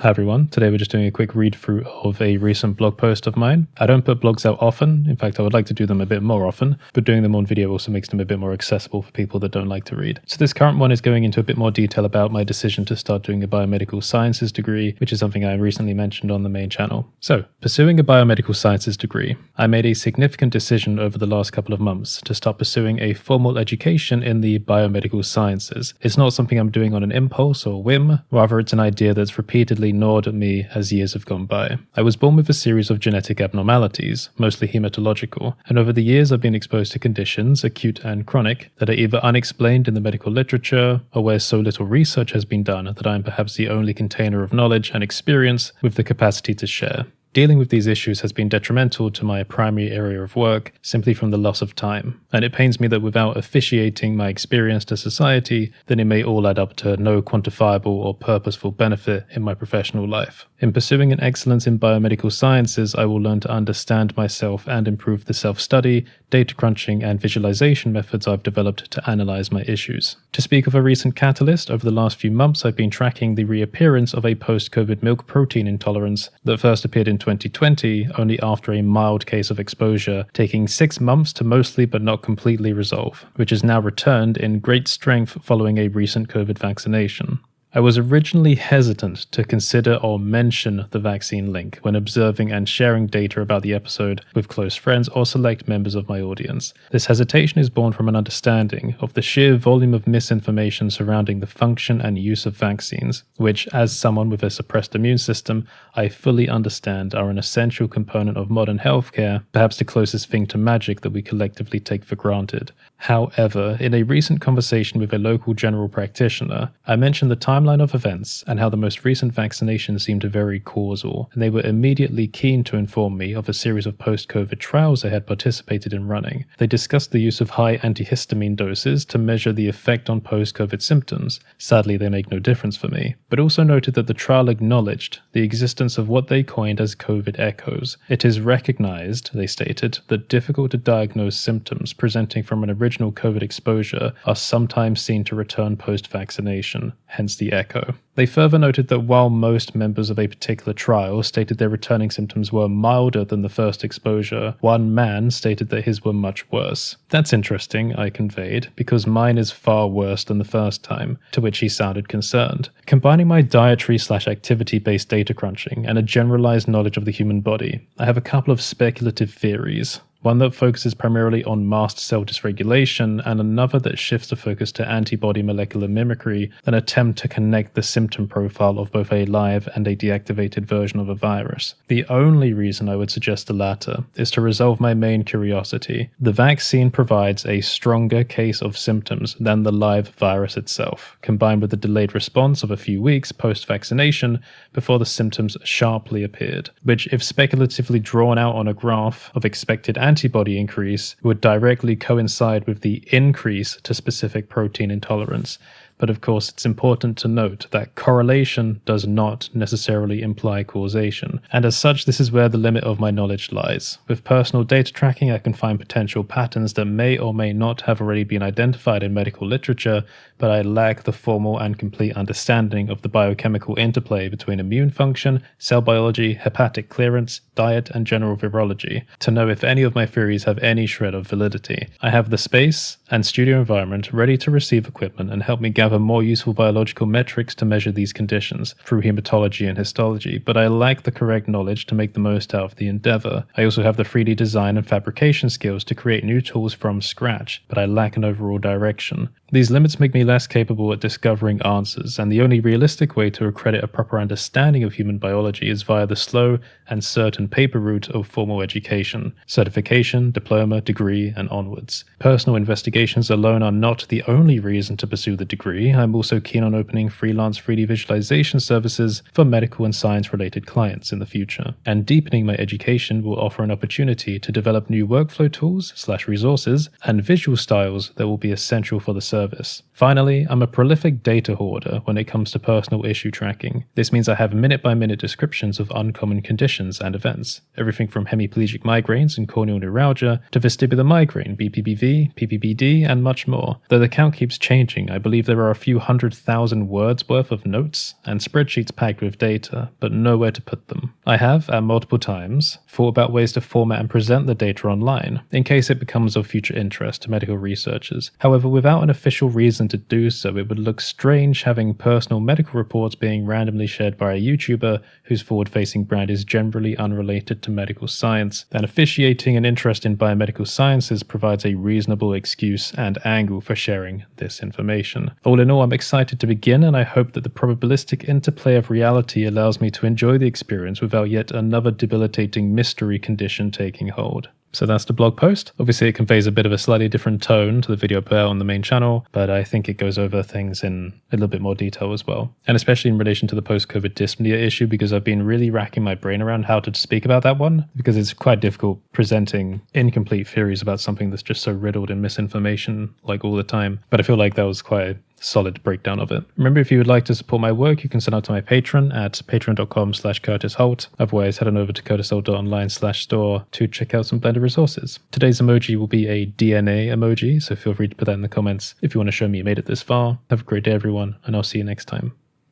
Hi everyone, today we're just doing a quick read through of a recent blog post of mine. I don't put blogs out often, in fact I would like to do them a bit more often, but doing them on video also makes them a bit more accessible for people that don't like to read. So this current one is going into a bit more detail about my decision to start doing a biomedical sciences degree, which is something I recently mentioned on the main channel. So, pursuing a biomedical sciences degree, I made a significant decision over the last couple of months to start pursuing a formal education in the biomedical sciences. It's not something I'm doing on an impulse or whim, rather it's an idea that's repeatedly gnawed at me as years have gone by. I was born with a series of genetic abnormalities, mostly hematological, and over the years I've been exposed to conditions, acute and chronic, that are either unexplained in the medical literature or where so little research has been done that I am perhaps the only container of knowledge and experience with the capacity to share. Dealing with these issues has been detrimental to my primary area of work simply from the loss of time, and it pains me that without officiating my experience to society, then it may all add up to no quantifiable or purposeful benefit in my professional life. In pursuing an excellence in biomedical sciences, I will learn to understand myself and improve the self-study, data crunching, and visualization methods I've developed to analyze my issues. To speak of a recent catalyst, over the last few months I've been tracking the reappearance of a post-COVID milk protein intolerance that first appeared in 2020, only after a mild case of exposure, taking 6 months to mostly but not completely resolve, which has now returned in great strength following a recent COVID vaccination. I was originally hesitant to consider or mention the vaccine link when observing and sharing data about the episode with close friends or select members of my audience. This hesitation is born from an understanding of the sheer volume of misinformation surrounding the function and use of vaccines, which, as someone with a suppressed immune system, I fully understand are an essential component of modern healthcare, perhaps the closest thing to magic that we collectively take for granted. However, in a recent conversation with a local general practitioner, I mentioned the timeline of events and how the most recent vaccinations seemed very causal, and they were immediately keen to inform me of a series of post-COVID trials they had participated in running. They discussed the use of high antihistamine doses to measure the effect on post-COVID symptoms. Sadly, they make no difference for me, but also noted that the trial acknowledged the existence of what they coined as COVID echoes. It is recognized, they stated, that difficult to diagnose symptoms presenting from an original COVID exposure are sometimes seen to return post-vaccination, hence the echo. They further noted that while most members of a particular trial stated their returning symptoms were milder than the first exposure, one man stated that his were much worse. That's interesting, I conveyed, because mine is far worse than the first time, to which he sounded concerned. Combining my dietary/activity-based data crunching and a generalized knowledge of the human body, I have a couple of speculative theories. One that focuses primarily on mast cell dysregulation, and another that shifts the focus to antibody molecular mimicry, an attempt to connect the symptom profile of both a live and a deactivated version of a virus. The only reason I would suggest the latter is to resolve my main curiosity. The vaccine provides a stronger case of symptoms than the live virus itself, combined with the delayed response of a few weeks post-vaccination before the symptoms sharply appeared, which, if speculatively drawn out on a graph of expected antibody increase, would directly coincide with the increase to specific protein intolerance. But of course, it's important to note that correlation does not necessarily imply causation, and as such, this is where the limit of my knowledge lies. With personal data tracking, I can find potential patterns that may or may not have already been identified in medical literature, but I lack the formal and complete understanding of the biochemical interplay between immune function, cell biology, hepatic clearance, diet, and general virology to know if any of my theories have any shred of validity. I have the space and studio environment ready to receive equipment and help me gather more useful biological metrics to measure these conditions through hematology and histology, but I lack the correct knowledge to make the most out of the endeavor. I also have the 3D design and fabrication skills to create new tools from scratch, but I lack an overall direction. These limits make me less capable at discovering answers, and the only realistic way to accredit a proper understanding of human biology is via the slow and certain paper route of formal education, certification, diploma, degree, and onwards. Personal investigations alone are not the only reason to pursue the degree. I'm also keen on opening freelance 3D visualization services for medical and science-related clients in the future, and deepening my education will offer an opportunity to develop new workflow tools/resources and visual styles that will be essential for the service service. Finally, I'm a prolific data hoarder when it comes to personal issue tracking. This means I have minute-by-minute descriptions of uncommon conditions and events, everything from hemiplegic migraines and corneal neuralgia to vestibular migraine, BPPV, PPPD, and much more. Though the count keeps changing, I believe there are a few 100,000 words worth of notes and spreadsheets packed with data, but nowhere to put them. I have, at multiple times, thought about ways to format and present the data online, in case it becomes of future interest to medical researchers. However, without an official reason to do so, it would look strange having personal medical reports being randomly shared by a YouTuber whose forward-facing brand is generally unrelated to medical science. Then officiating an interest in biomedical sciences provides a reasonable excuse and angle for sharing this information. All in all, I'm excited to begin, and I hope that the probabilistic interplay of reality allows me to enjoy the experience without yet another debilitating mystery condition taking hold. So that's the blog post. Obviously, it conveys a bit of a slightly different tone to the video put out on the main channel, but I think it goes over things in a little bit more detail as well. And especially in relation to the post-COVID dyspnea issue, because I've been really racking my brain around how to speak about that one, because it's quite difficult presenting incomplete theories about something that's just so riddled in misinformation like all the time. But I feel like that was quite a solid breakdown of it. Remember, if you would like to support my work, you can sign up to my Patreon at patreon.com/CurtisHolt. Otherwise, head on over to curtisholt.online/store to check out some Blender resources. Today's emoji will be a DNA emoji, so feel free to put that in the comments if you want to show me you made it this far. Have a great day, everyone, and I'll see you next time.